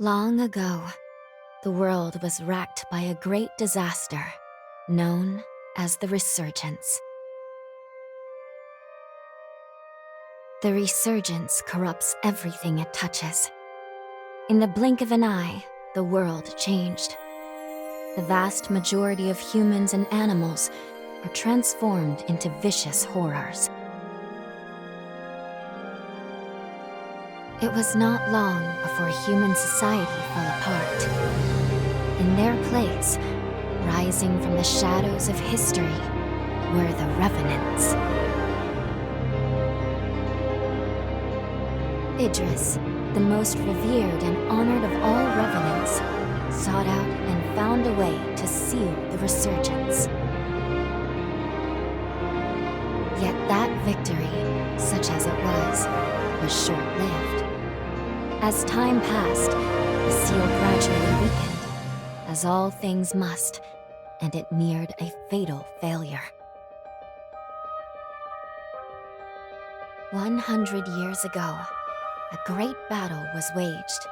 Long ago, the world was racked by a great disaster known as the Resurgence. The Resurgence corrupts everything it touches. In the blink of an eye, the world changed. The vast majority of humans and animals were transformed into vicious horrors. It was not long before human society fell apart. In their place, rising from the shadows of history, were the Revenants. Idris, the most revered and honored of all Revenants, sought out and found a way to seal the Resurgence. Yet that victory, such as it was short-lived. As time passed, the seal gradually weakened, as all things must, and it neared a fatal failure. 100 years ago, a great battle was waged.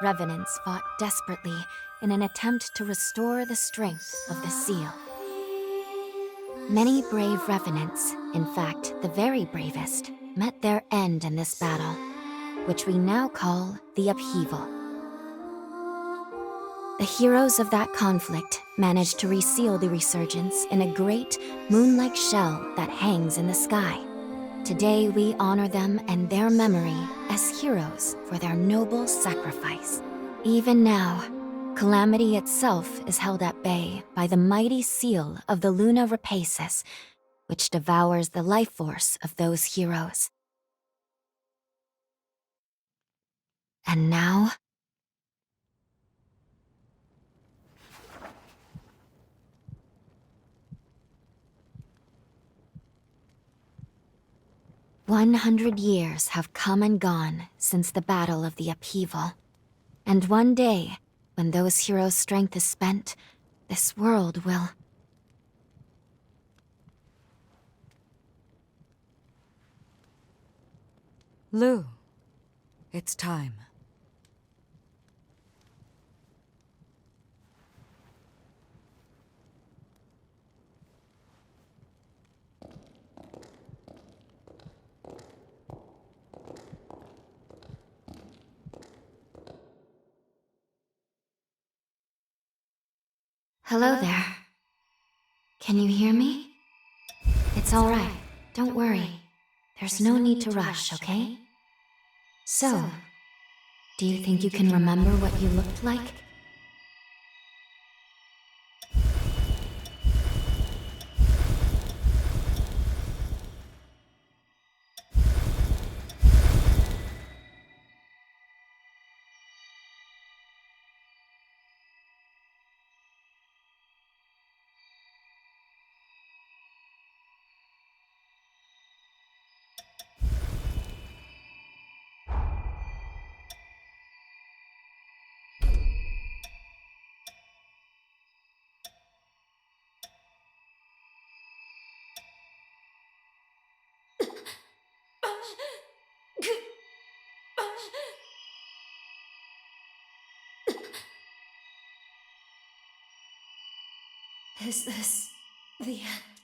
Revenants fought desperately in an attempt to restore the strength of the seal. Many brave Revenants, in fact the very bravest, met their end in this battle, which we now call the Upheaval. The heroes of that conflict managed to reseal the Resurgence in a great, moon-like shell that hangs in the sky. Today we honor them and their memory as heroes for their noble sacrifice. Even now, Calamity itself is held at bay by the mighty seal of the Luna Rapaces, which devours the life force of those heroes. And now, 100 years have come and gone since the Battle of the Upheaval. And one day, when those heroes' strength is spent, this world will... Lou, it's time. Hello there. Can you hear me? It's all right. Don't worry. There's no need to rush, okay? So, do you think you can remember what you looked like? Is this the end?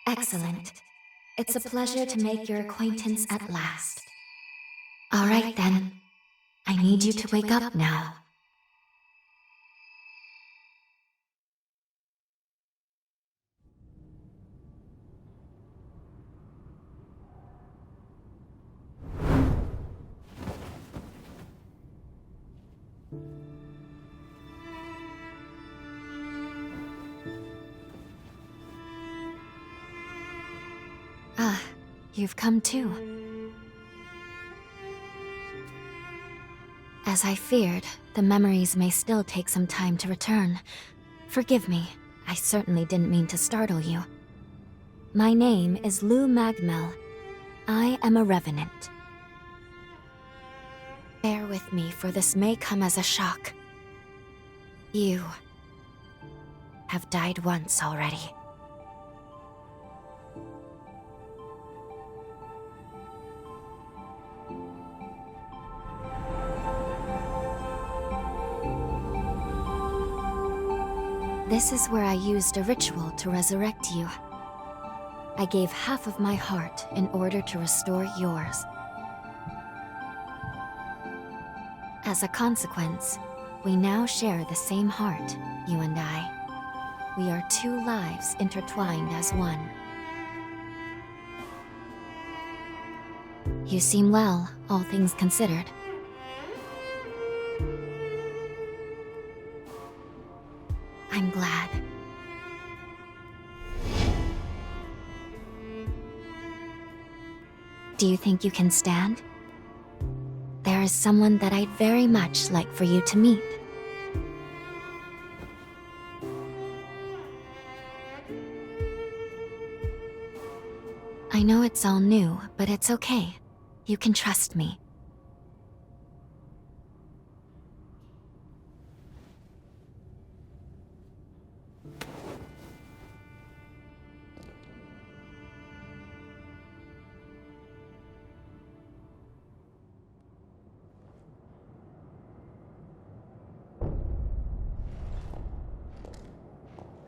Excellent. It's a pleasure to make your acquaintance at last. All right then. I need you to wake up now. Ah, you've come too. As I feared, the memories may still take some time to return. Forgive me, I certainly didn't mean to startle you. My name is Lou Magmel. I am a revenant. Bear with me, for this may come as a shock. You have died once already. This is where I used a ritual to resurrect you. I gave half of my heart in order to restore yours. As a consequence, we now share the same heart, you and I. We are two lives intertwined as one. You seem well, all things considered. I'm glad. Do you think you can stand? There is someone that I'd very much like for you to meet. I know it's all new, but it's okay. You can trust me.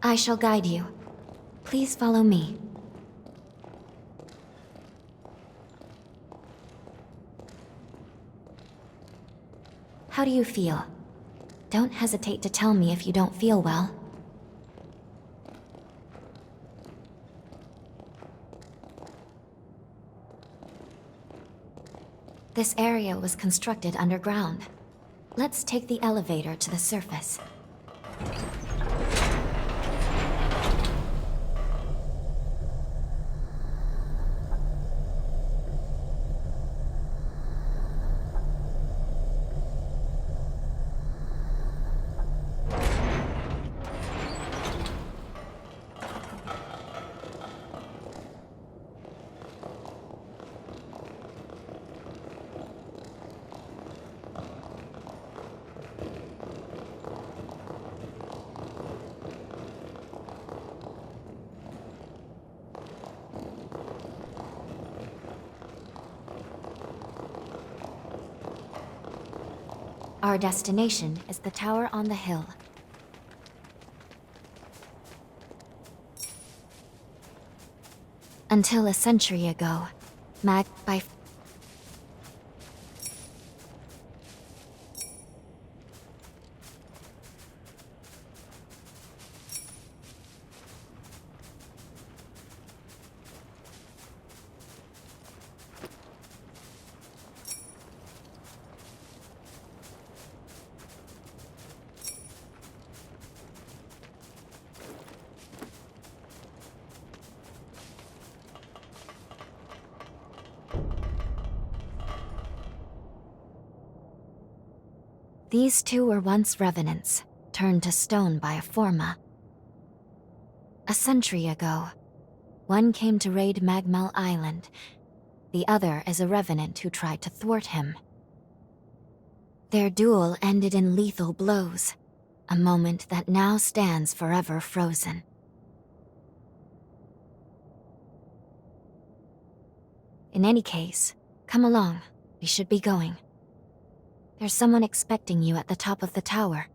I shall guide you. Please follow me. How do you feel? Don't hesitate to tell me if you don't feel well. This area was constructed underground. Let's take the elevator to the surface. Our destination is the tower on the hill. Until a century ago, These two were once revenants, turned to stone by a Forma. A century ago, one came to raid Magmel Island. The other is a revenant who tried to thwart him. Their duel ended in lethal blows, a moment that now stands forever frozen. In any case, come along. We should be going. There's someone expecting you at the top of the tower.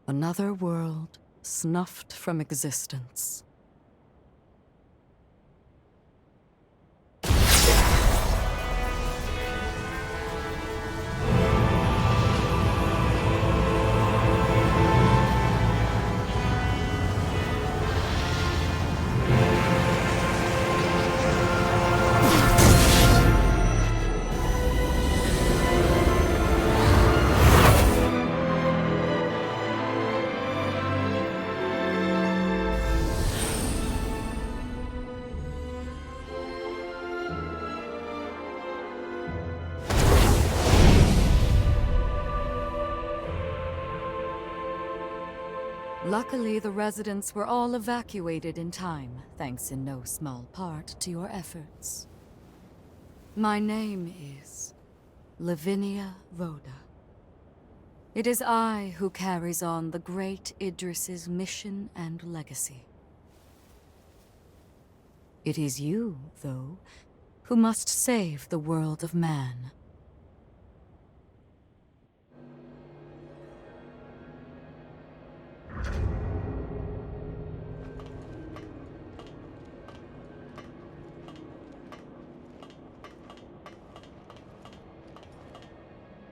Another world snuffed from existence. Luckily, the residents were all evacuated in time, thanks in no small part to your efforts. My name is Lavinia Rhoda. It is I who carries on the great Idris's mission and legacy. It is you, though, who must save the world of man.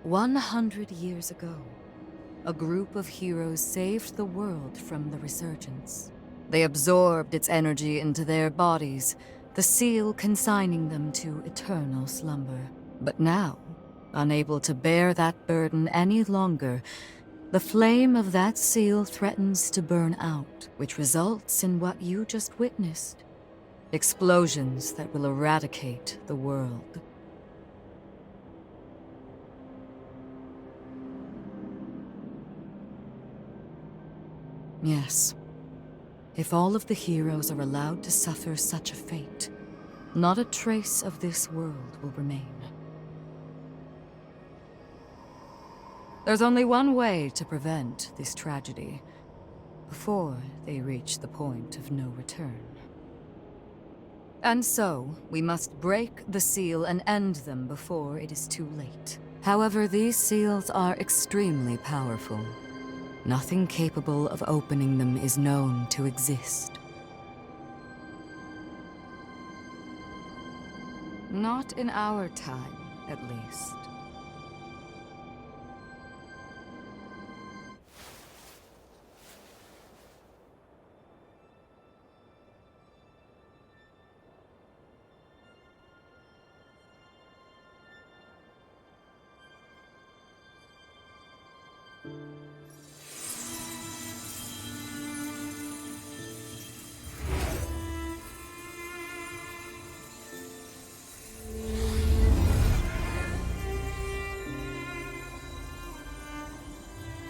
"100 years ago, a group of heroes saved the world from the resurgence. They absorbed its energy into their bodies, the seal consigning them to eternal slumber. But now, unable to bear that burden any longer, the flame of that seal threatens to burn out, which results in what you just witnessed. Explosions that will eradicate the world. Yes. If all of the heroes are allowed to suffer such a fate, not a trace of this world will remain. There's only one way to prevent this tragedy, before they reach the point of no return. And so, we must break the seal and end them before it is too late. However, these seals are extremely powerful. Nothing capable of opening them is known to exist. Not in our time, at least.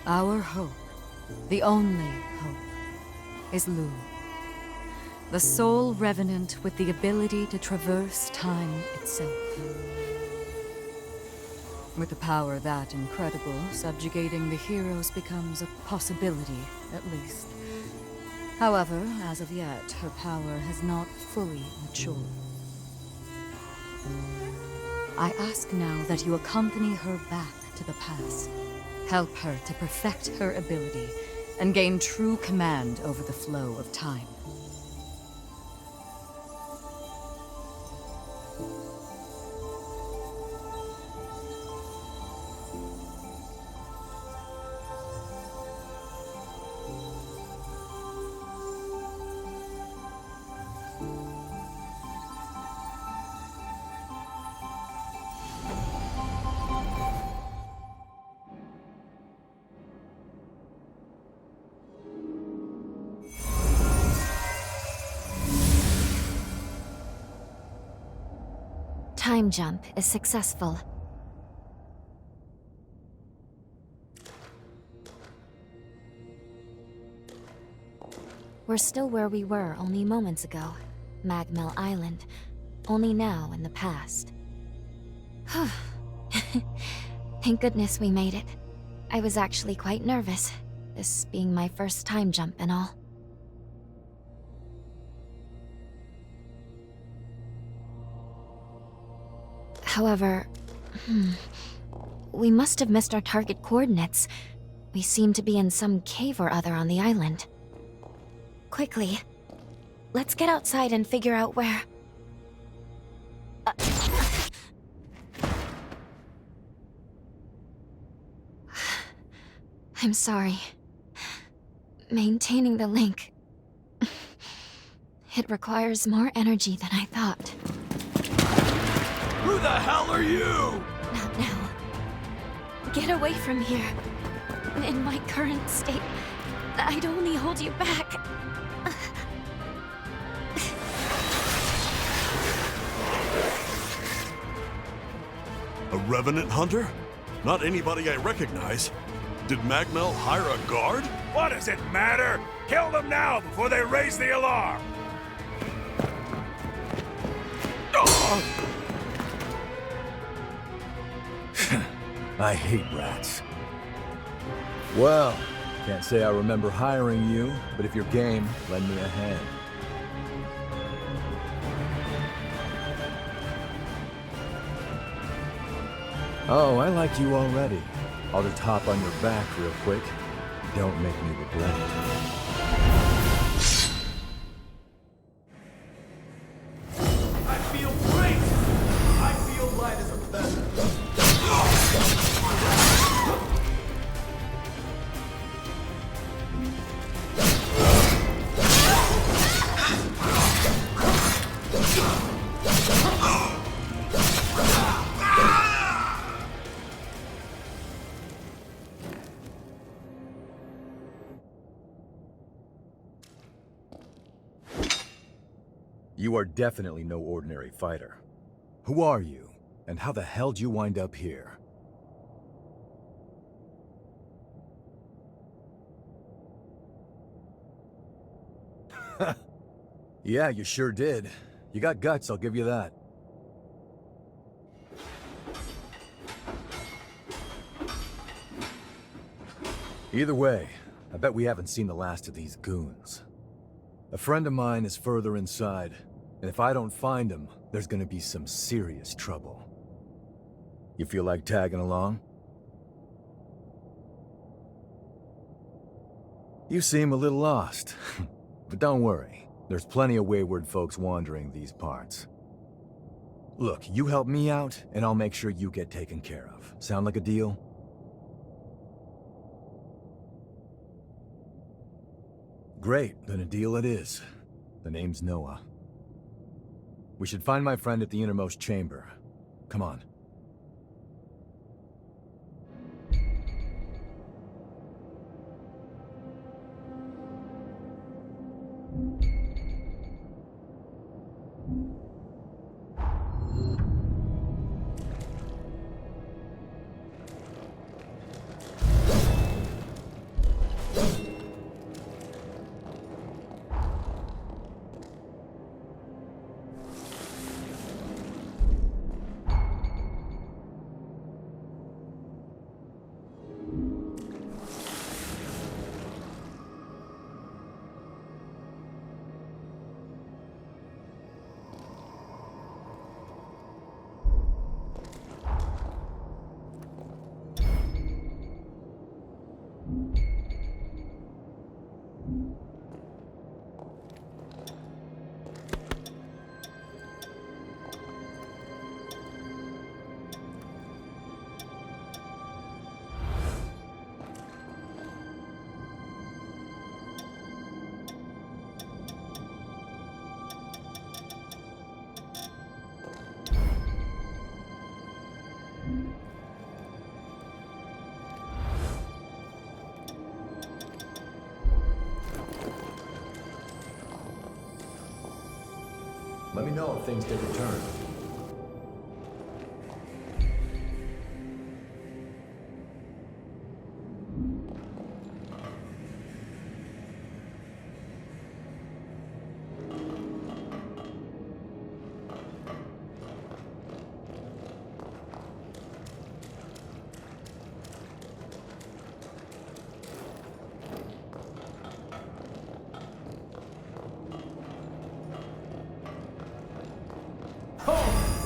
Our hope, the only hope, is Lu, the sole revenant with the ability to traverse time itself. With a power that incredible, subjugating the heroes becomes a possibility, at least. However, as of yet, her power has not fully matured. I ask now that you accompany her back to the past. Help her to perfect her ability and gain true command over the flow of time. Time jump is successful. We're still where we were only moments ago. Magmel Island. Only now in the past. Thank goodness we made it. I was actually quite nervous, this being my first time jump and all. However, we must have missed our target coordinates. We seem to be in some cave or other on the island. Quickly, let's get outside and figure out where... I'm sorry. Maintaining the link... It requires more energy than I thought. Who the hell are you? Not now. Get away from here. In my current state, I'd only hold you back. A revenant hunter? Not anybody I recognize. Did Magmel hire a guard? What does it matter? Kill them now before they raise the alarm! I hate rats. Well, can't say I remember hiring you, but if you're game, lend me a hand. Oh, I like you already. I'll just hop on your back real quick. Don't make me regret it. I feel great! I feel light as a feather. You are definitely no ordinary fighter. Who are you, and how the hell did you wind up here? Yeah, you sure did. You got guts, I'll give you that. Either way, I bet we haven't seen the last of these goons. A friend of mine is further inside, and if I don't find him, there's gonna be some serious trouble. You feel like tagging along? You seem a little lost, but don't worry. There's plenty of wayward folks wandering these parts. Look, you help me out, and I'll make sure you get taken care of. Sound like a deal? Great, then a deal it is. The name's Noah. We should find my friend at the innermost chamber. Come on. Let me know if things take a turn.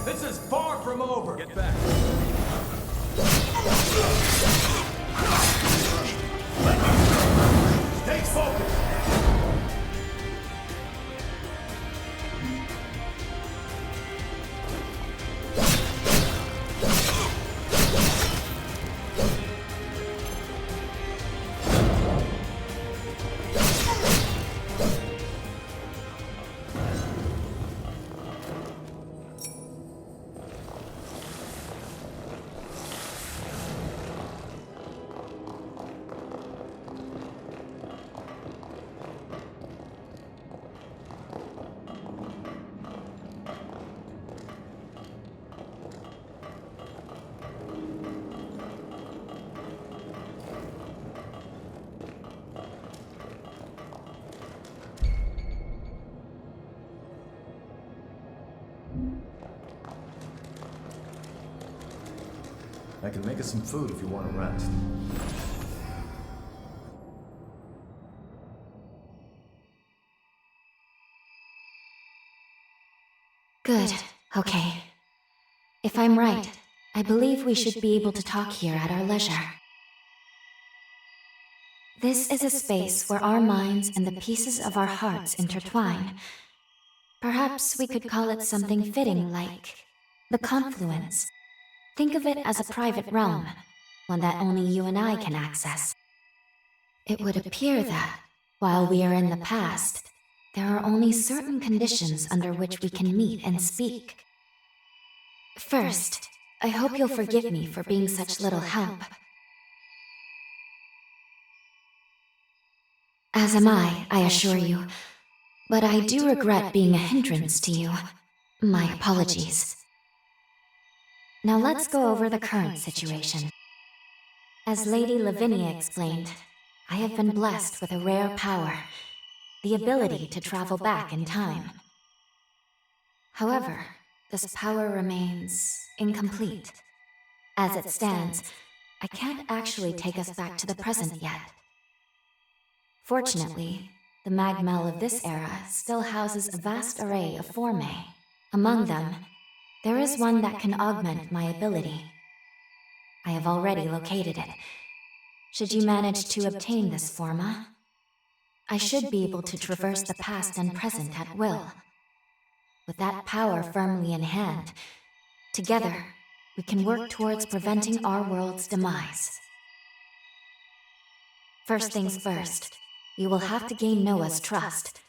This is far from over! Get back. Stay focused! I can make us some food if you want to rest. Good. Okay. If I'm right, I believe we should be able to talk here at our leisure. This is a space where our minds and the pieces of our hearts intertwine. Perhaps we could call it something fitting like the confluence. Think of it as a private realm, one that only you and I can access. It would appear that, while we are in the past, there are only certain conditions under which we can meet and speak. First, I hope you'll forgive me for being such little help. As am I assure you. But I do regret being a hindrance to you. My apologies. Now let's go over the current situation. As Lady Lavinia explained, I have been blessed with a rare power, the ability to travel back in time. However, this power remains incomplete. As it stands, I can't actually take us back to the present yet. Fortunately, the Magmel of this era still houses a vast array of formae. Among them, there is one that can augment my ability. I have already located it. Should you manage to obtain this forma, I should be able to traverse the past and present at will. With that power firmly in hand, together, we can work towards preventing our world's demise. First things first, we will have to gain Noah's trust.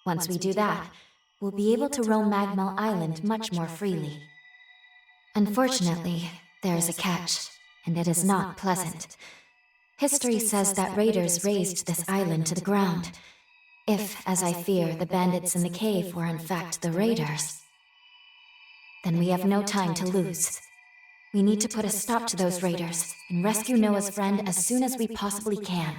Once we do that, we'll be able to roam Magmel Island much more freely. Unfortunately, there is a catch, and it is not pleasant. History says that raiders razed this island to the ground. If, as I fear, the bandits in the cave were in fact the raiders, then we have no time to lose. We need to put a stop to those raiders and rescue Noah's friend as soon as we possibly can.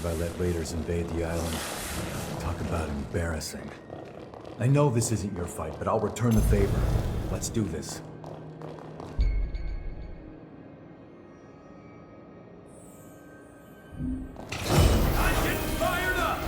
I let raiders invade the island. Talk about embarrassing. I know this isn't your fight, but I'll return the favor. Let's do this. I'm getting fired up!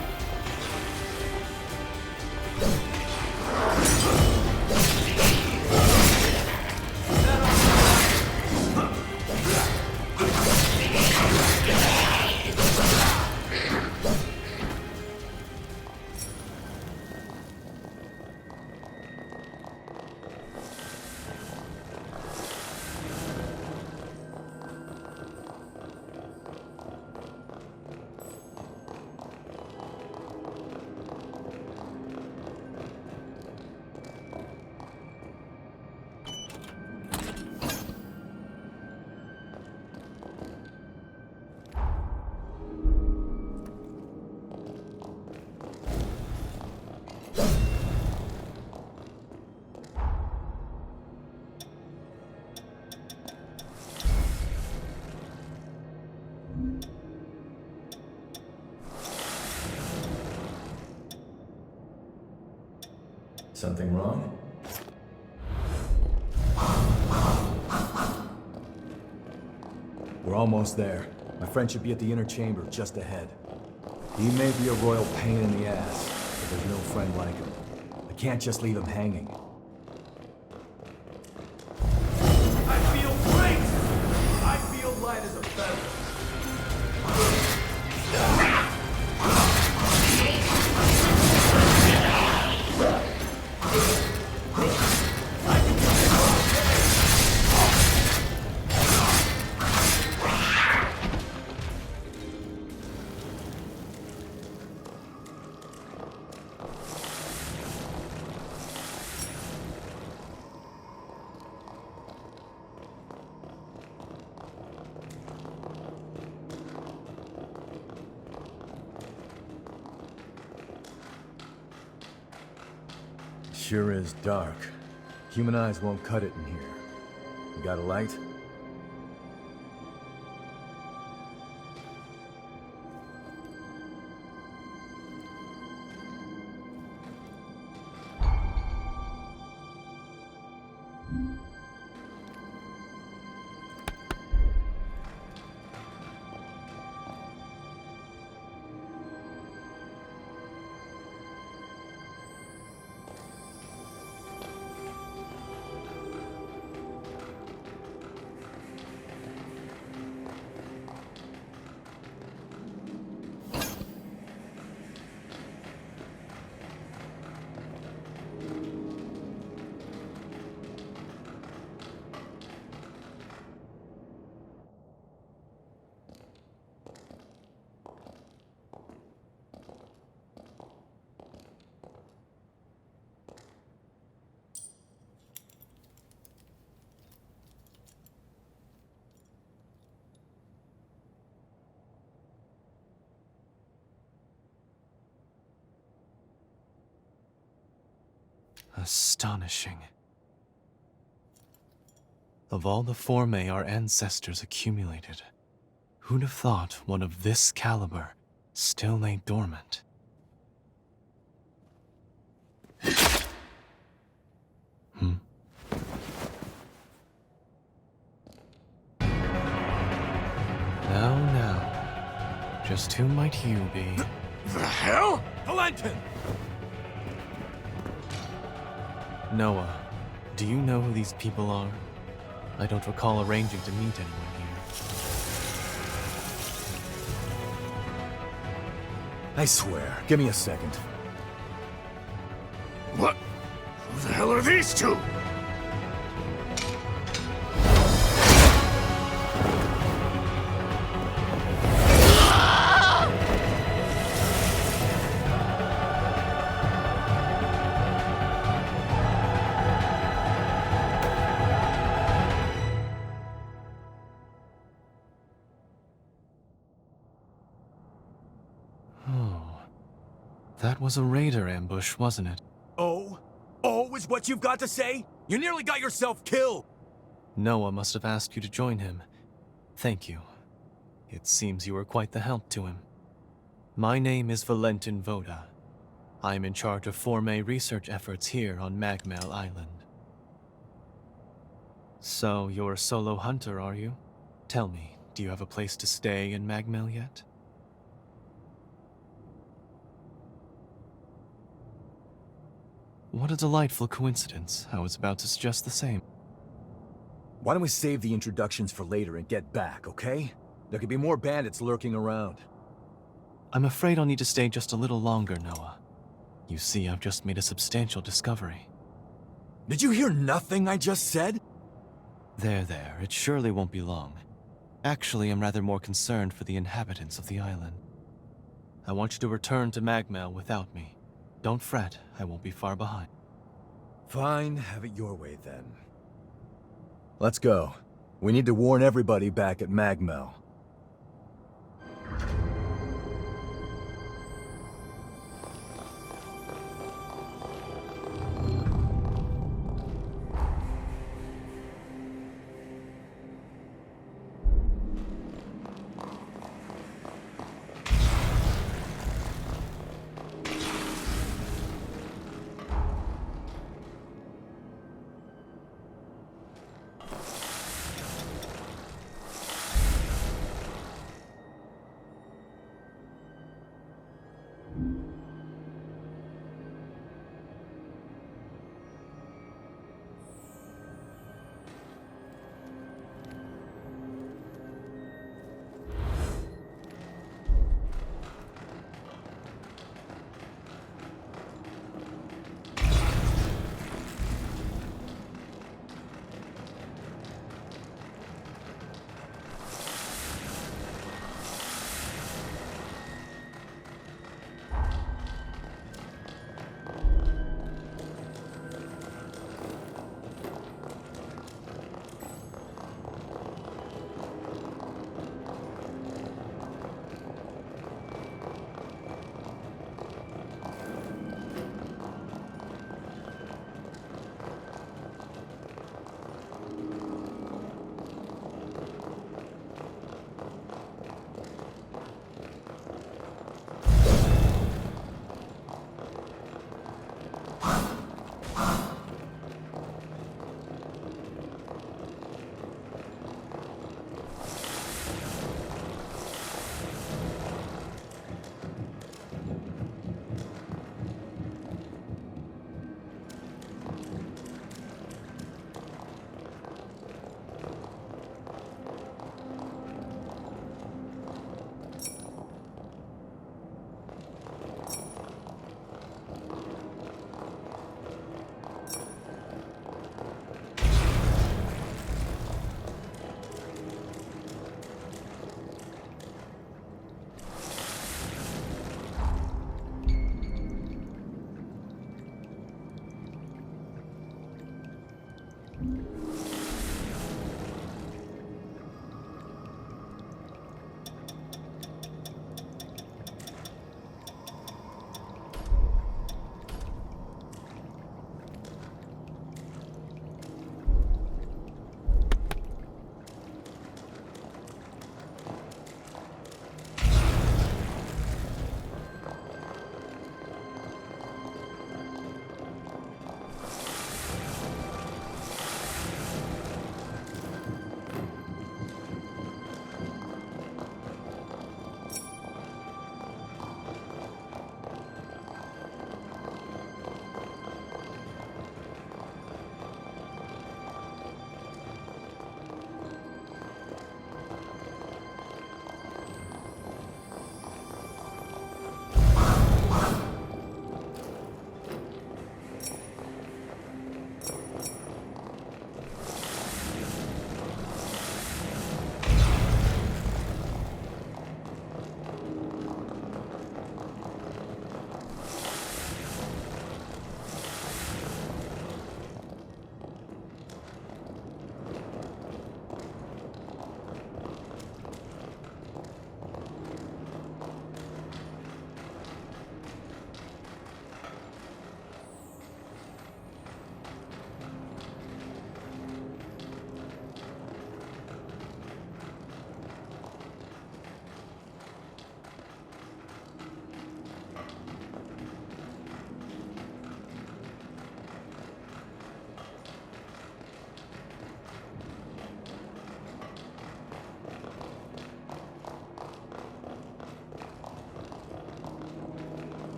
Something wrong? We're almost there. My friend should be at the inner chamber, just ahead. He may be a royal pain in the ass, but there's no friend like him. I can't just leave him hanging. I feel great! I feel light as a feather. Sure is dark. Human eyes won't cut it in here. You got a light? Astonishing. Of all the formae our ancestors accumulated, who'd have thought one of this caliber still lay dormant? Now, just who might you be? The hell? Valentin! Noah, do you know who these people are? I don't recall arranging to meet anyone here. I swear. Give me a second. What? Who the hell are these two? That was a raider ambush, wasn't it? Oh? Oh is what you've got to say? You nearly got yourself killed! Noah must have asked you to join him. Thank you. It seems you were quite the help to him. My name is Valentin Voda. I am in charge of Forme research efforts here on Magmel Island. So, you're a solo hunter, are you? Tell me, do you have a place to stay in Magmel yet? What a delightful coincidence. I was about to suggest the same. Why don't we save the introductions for later and get back, okay? There could be more bandits lurking around. I'm afraid I'll need to stay just a little longer, Noah. You see, I've just made a substantial discovery. Did you hear nothing I just said? There, it surely won't be long. Actually, I'm rather more concerned for the inhabitants of the island. I want you to return to Magmel without me. Don't fret, I won't be far behind. Fine, have it your way then. Let's go. We need to warn everybody back at Magmel.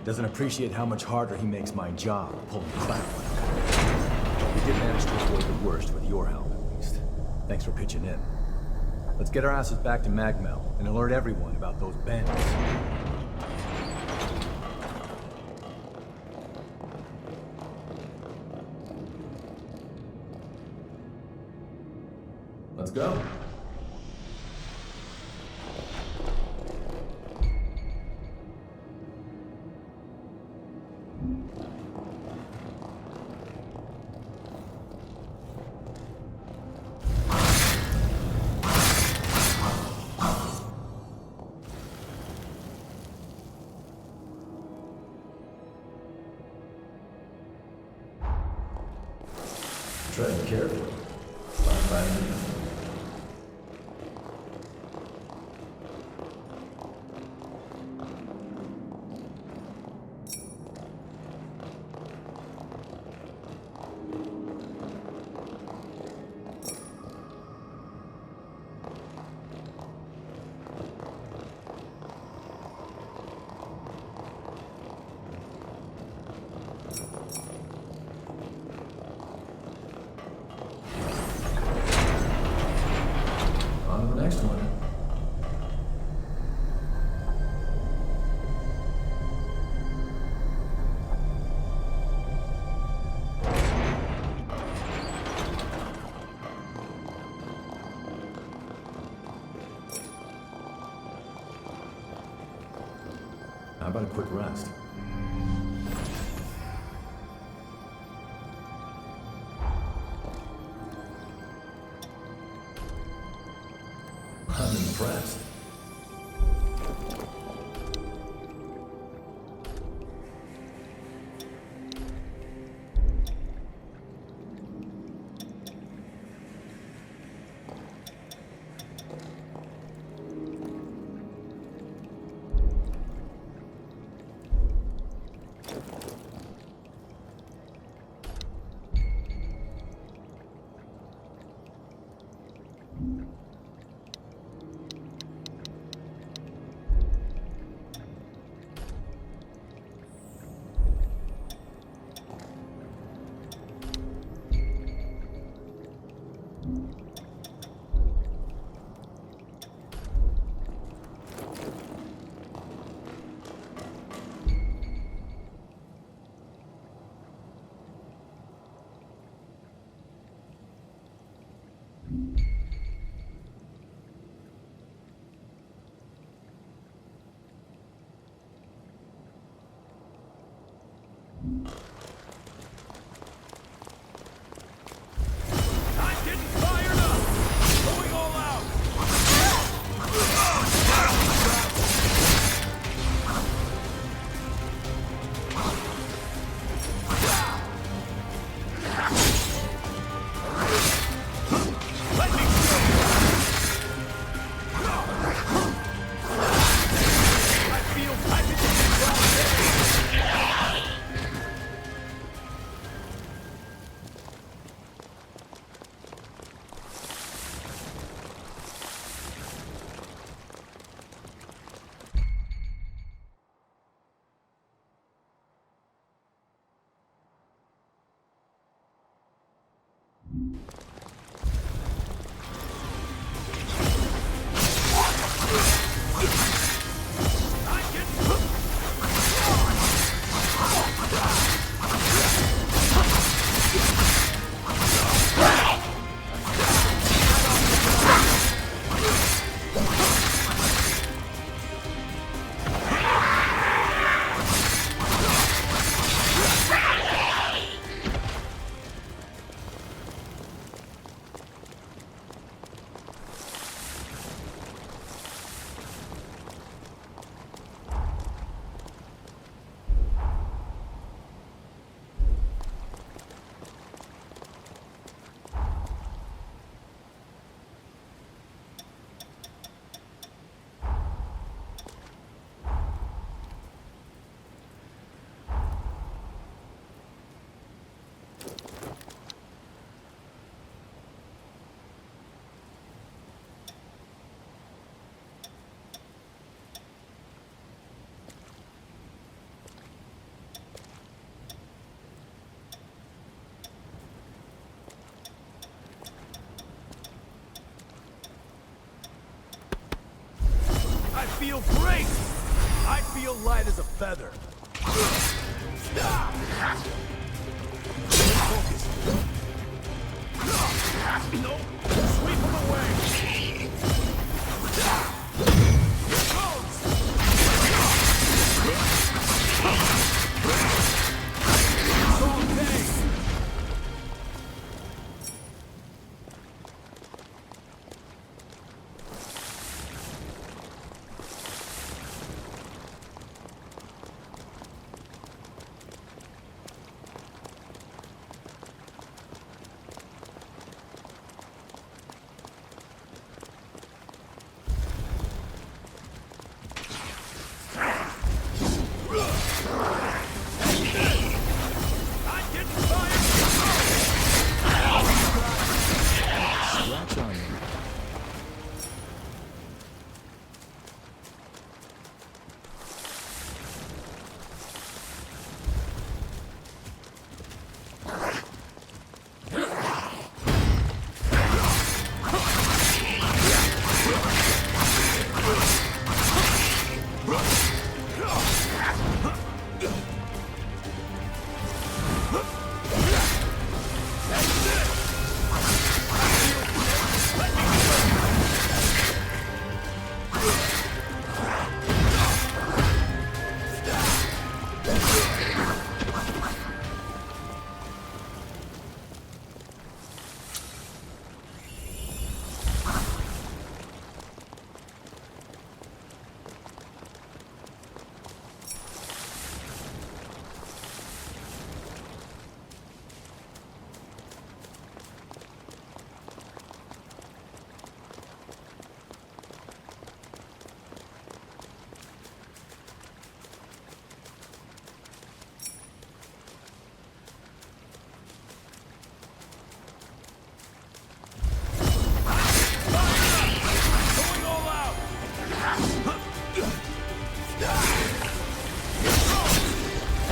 Doesn't appreciate how much harder he makes my job pulling crap like that. We did manage to avoid the worst with your help, at least. Thanks for pitching in. Let's get our asses back to Magmel and alert everyone about those bandits. Let's go. Tread carefully. Stop by me. On to the next one. How about a quick rest? I'm impressed. I'm getting fired up! Going all out! Let me feel great! I feel light as a feather. No! Sweep him away! Here goes! It's all day! I'm getting fired! Scratch on me. Going all out!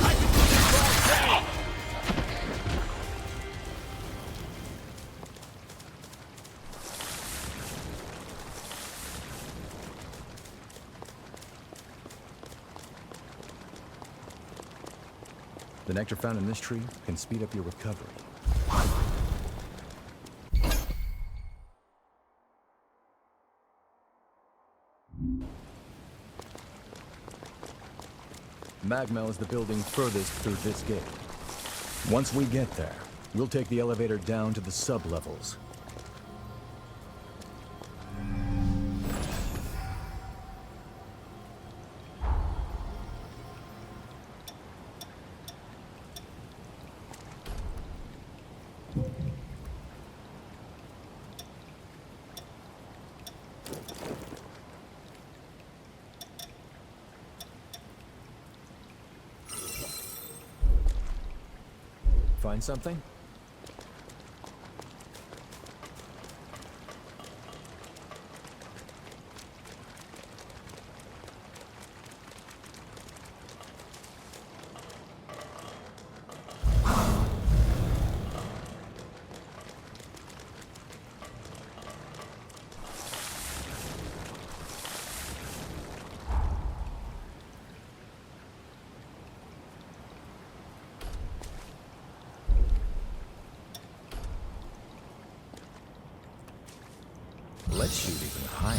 I can do this all day! The nectar found in this tree can speed up your recovery. Magmel is the building furthest through this gate. Once we get there, we'll take the elevator down to the sub-levels. Find something? Let's shoot even higher.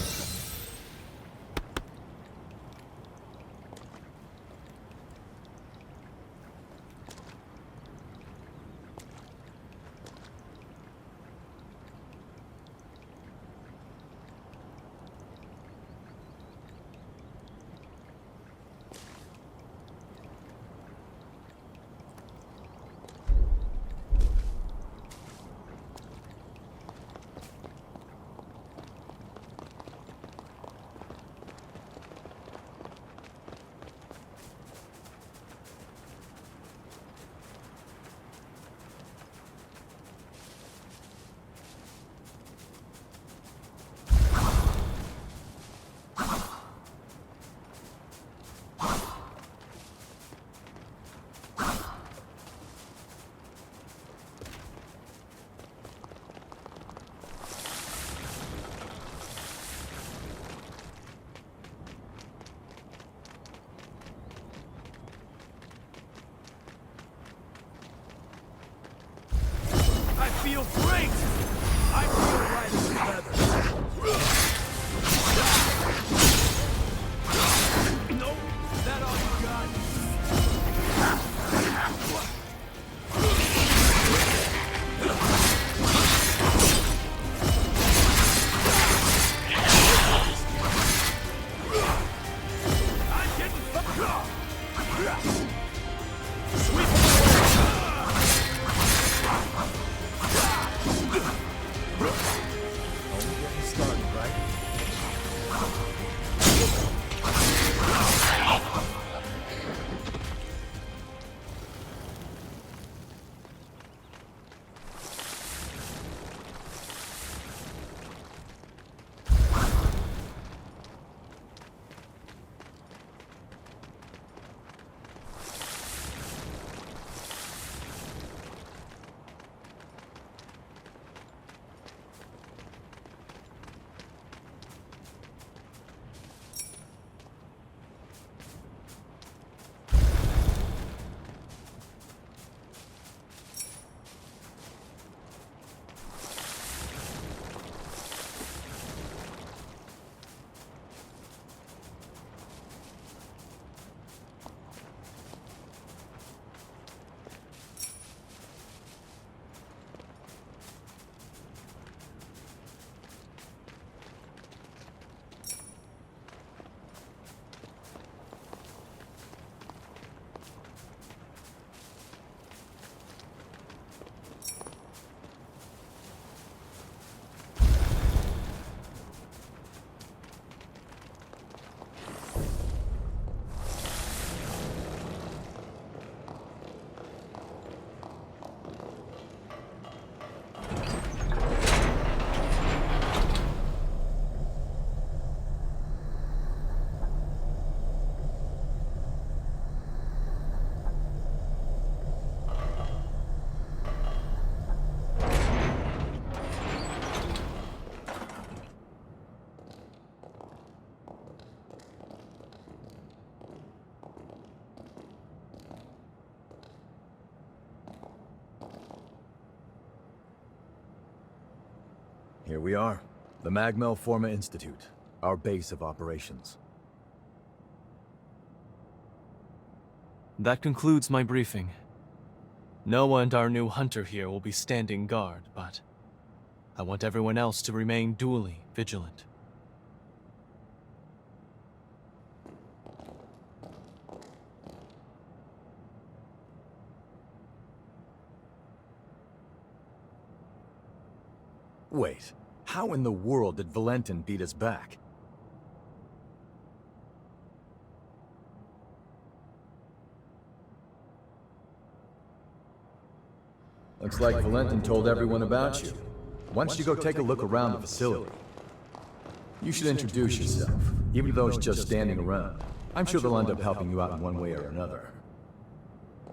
Only getting started, right? Here we are, the Magmel Forma Institute, our base of operations. That concludes my briefing. Noah and our new hunter here will be standing guard, but I want everyone else to remain duly vigilant. Wait, how in the world did Valentin beat us back? Looks like Valentin told everyone about you. Why don't you go take a look around the facility? You should introduce yourself, even though it's just standing around. I'm sure they'll end up helping you out in one way or another.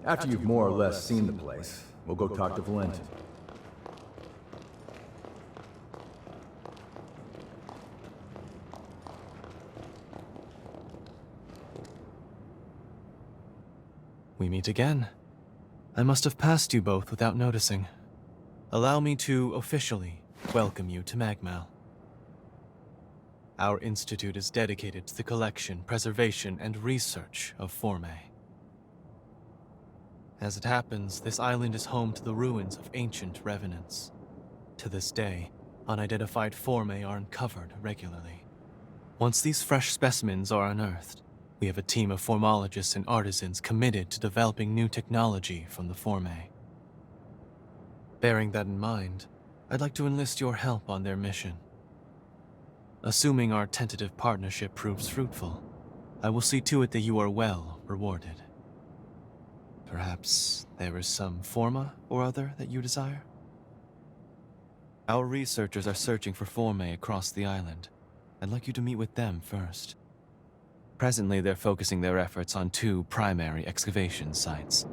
After you've more or less seen the place, we'll go talk to Valentin. We meet again. I must have passed you both without noticing. Allow me to officially welcome you to Magmel. Our institute is dedicated to the collection, preservation, and research of Formae. As it happens, this island is home to the ruins of ancient revenants. To this day, unidentified Formae are uncovered regularly. Once these fresh specimens are unearthed, we have a team of formologists and artisans committed to developing new technology from the Formae. Bearing that in mind, I'd like to enlist your help on their mission. Assuming our tentative partnership proves fruitful, I will see to it that you are well rewarded. Perhaps there is some forma or other that you desire? Our researchers are searching for Formae across the island. I'd like you to meet with them first. Presently, they're focusing their efforts on two primary excavation sites: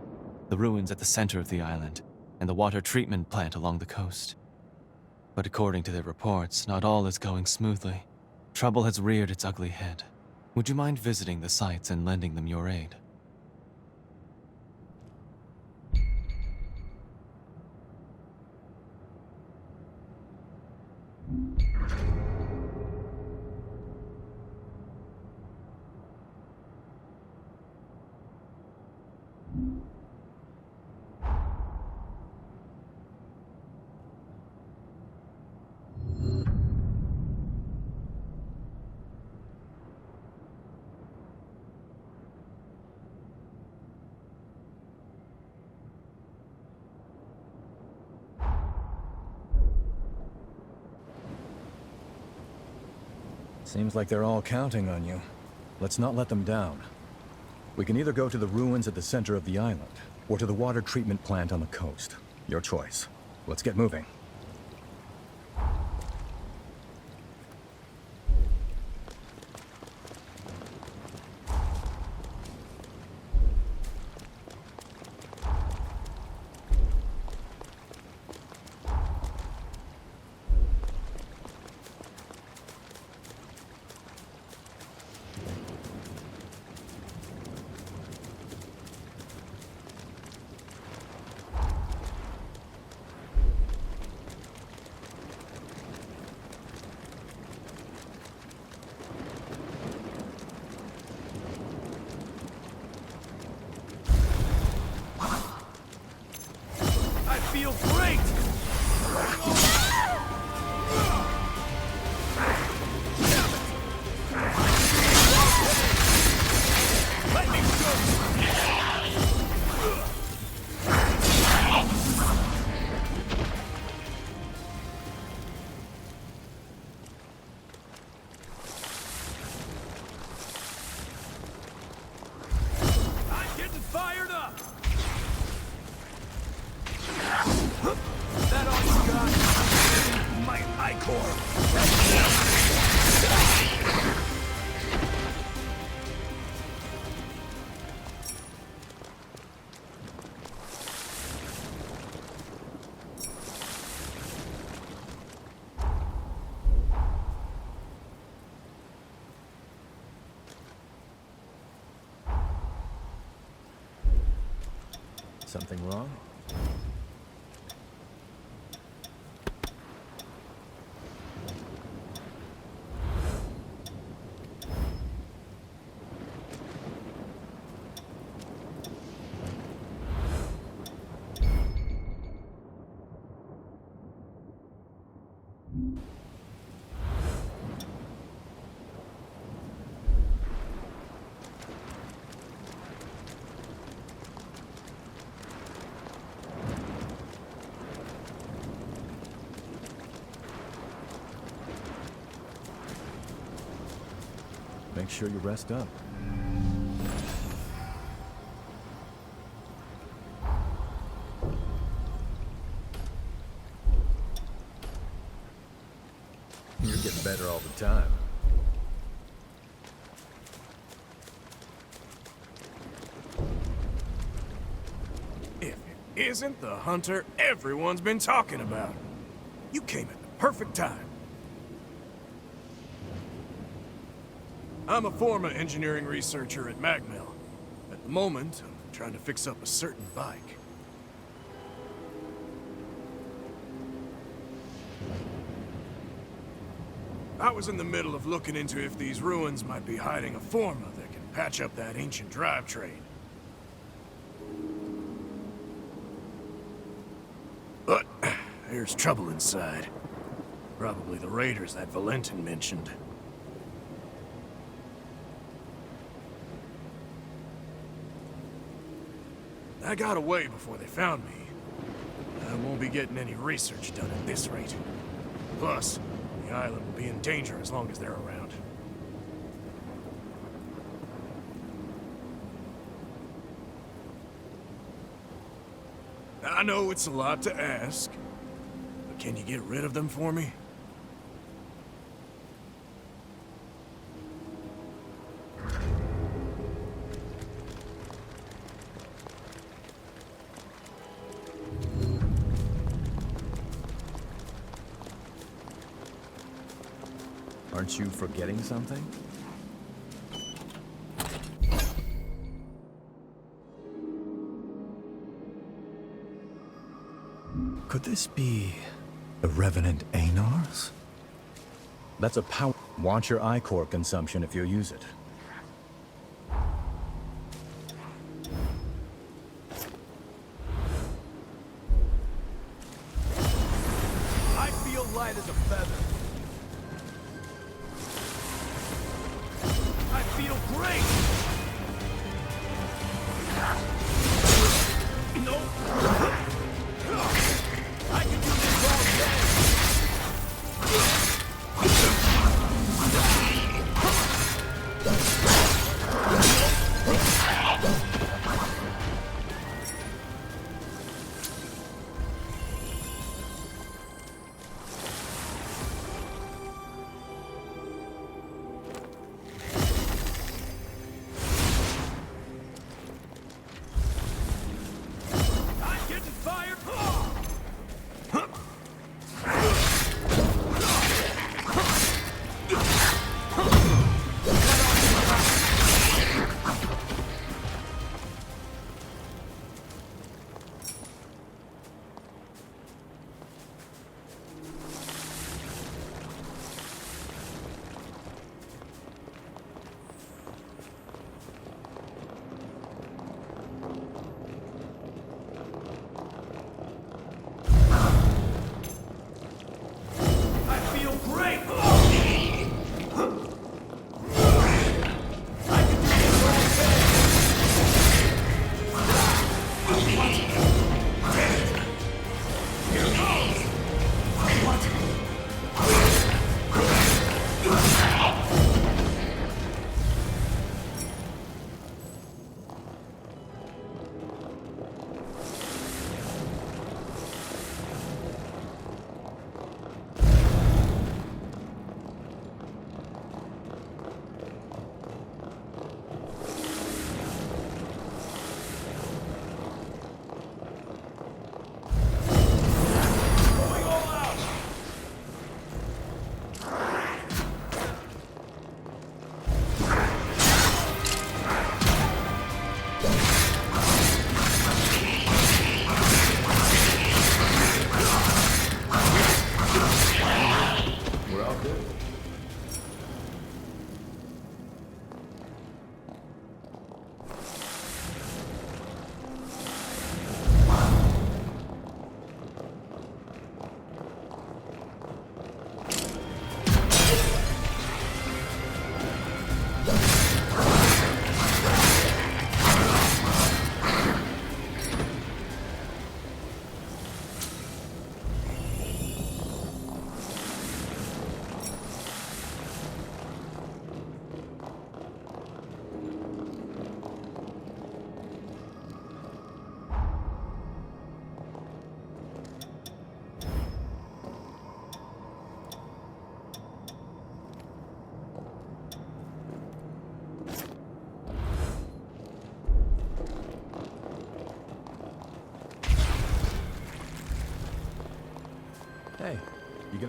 the ruins at the center of the island and the water treatment plant along the coast. But according to their reports, not all is going smoothly. Trouble has reared its ugly head. Would you mind visiting the sites and lending them your aid? Seems like they're all counting on you. Let's not let them down. We can either go to the ruins at the center of the island, or to the water treatment plant on the coast. Your choice. Let's get moving. I feel great! Let me go! I'm getting fired up! That all you got? My I-core. Something wrong? Make sure you rest up. You're getting better all the time. If it isn't the hunter everyone's been talking about. You came at the perfect time. I'm a former engineering researcher at Magmel. At the moment, I'm trying to fix up a certain bike. I was in the middle of looking into if these ruins might be hiding a forma that can patch up that ancient drivetrain. But there's trouble inside. Probably the raiders that Valentin mentioned. I got away before they found me. I won't be getting any research done at this rate. Plus, the island will be in danger as long as they're around. I know it's a lot to ask, but can you get rid of them for me? Aren't you forgetting something? Could this be the Revenant Anars? That's a power. Watch your I-core consumption if you use it. I feel light as a feather. I feel great! No! I can do this all day!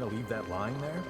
gonna leave that lying there?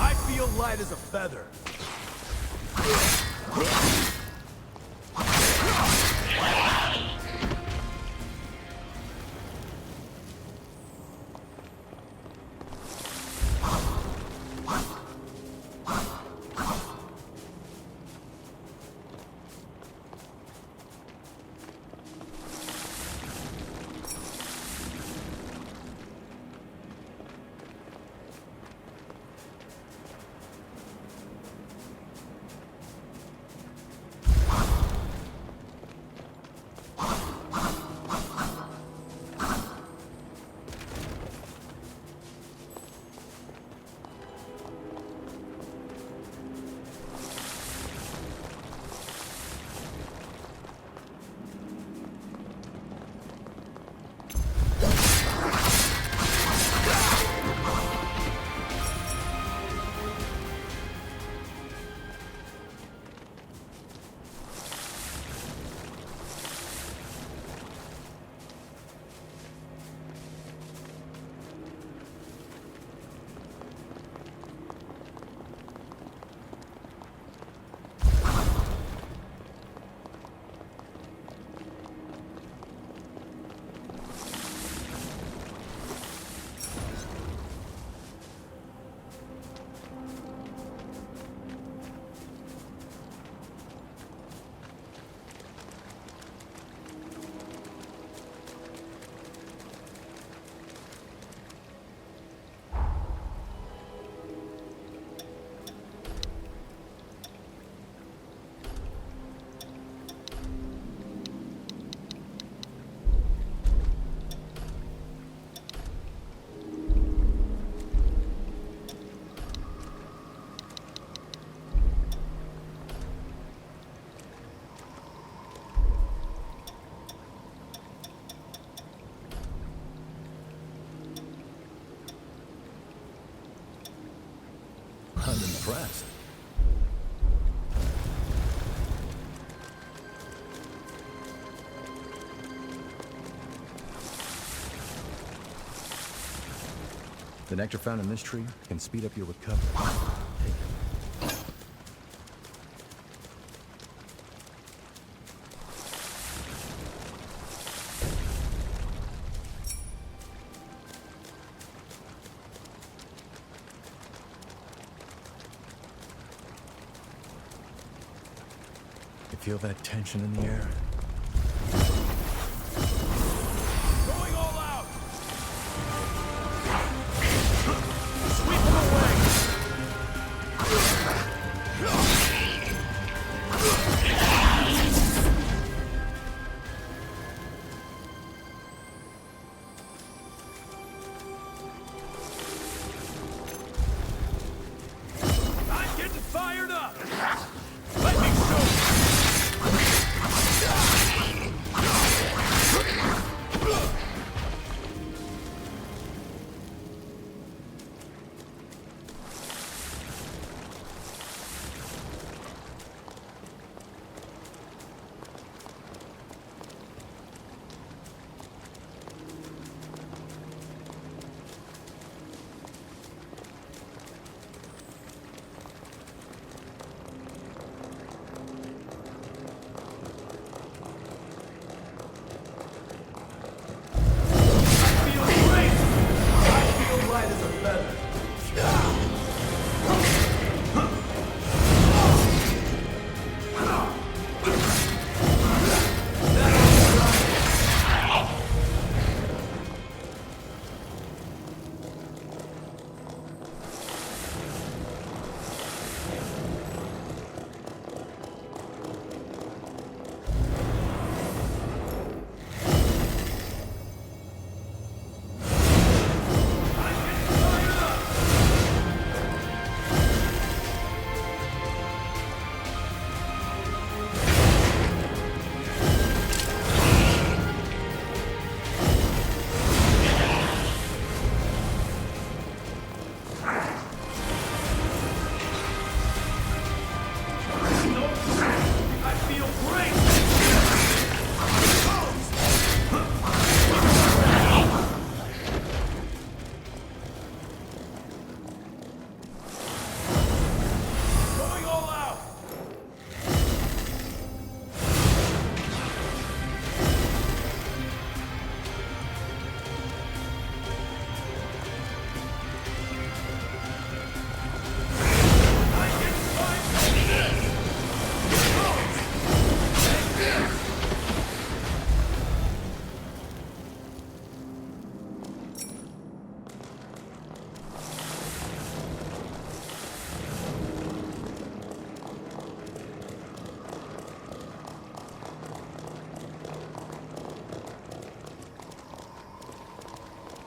I feel light as a feather. I'm impressed. The nectar found in this tree can speed up your recovery. Take it. You feel that tension in the air? Going all out! Sweep them away! I'm getting fired up! Let me show you!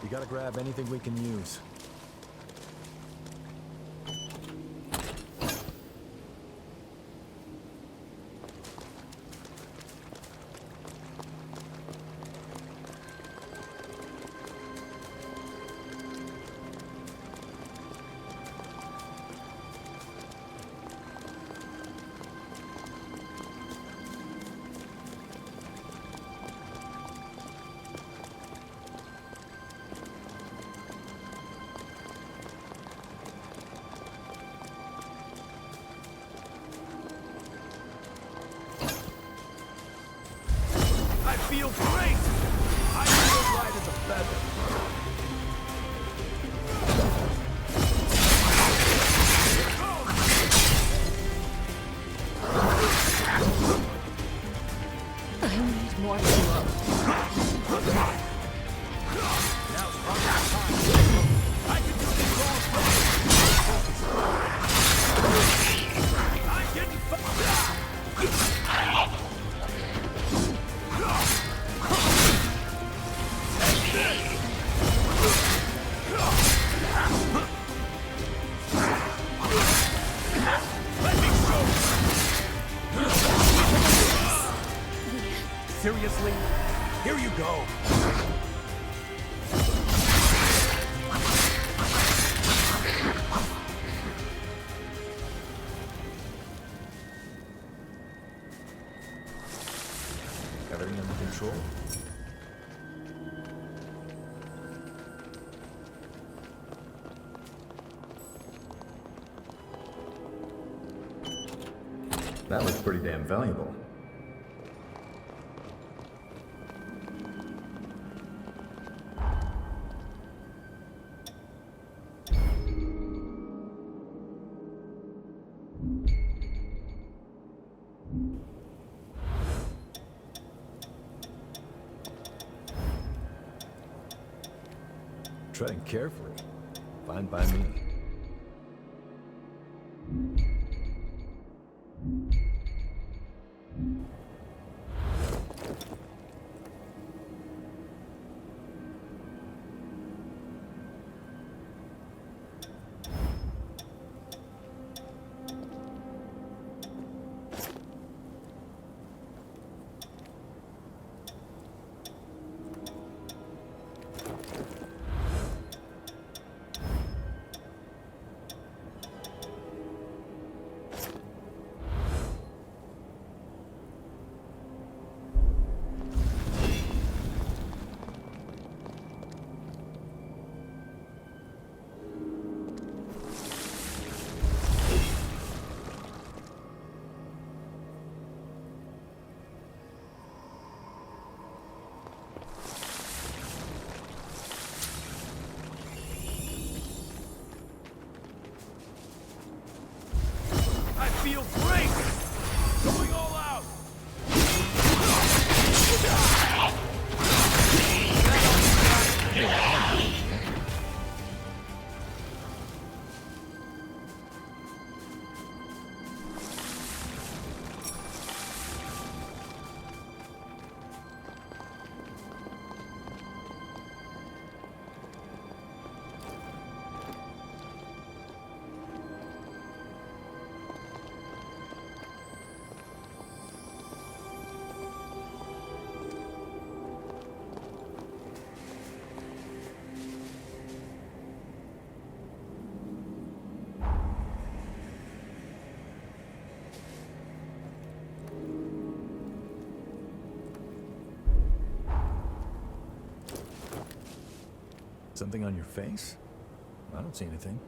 You gotta grab anything we can use. I feel great! I feel light as a feather. I need more fuel. I can do this all I'm getting Let me show Seriously? Here you go. Everything under control? That looks pretty damn valuable. Treading carefully. Fine by me. I feel great! Going all out! Something on your face? I don't see anything.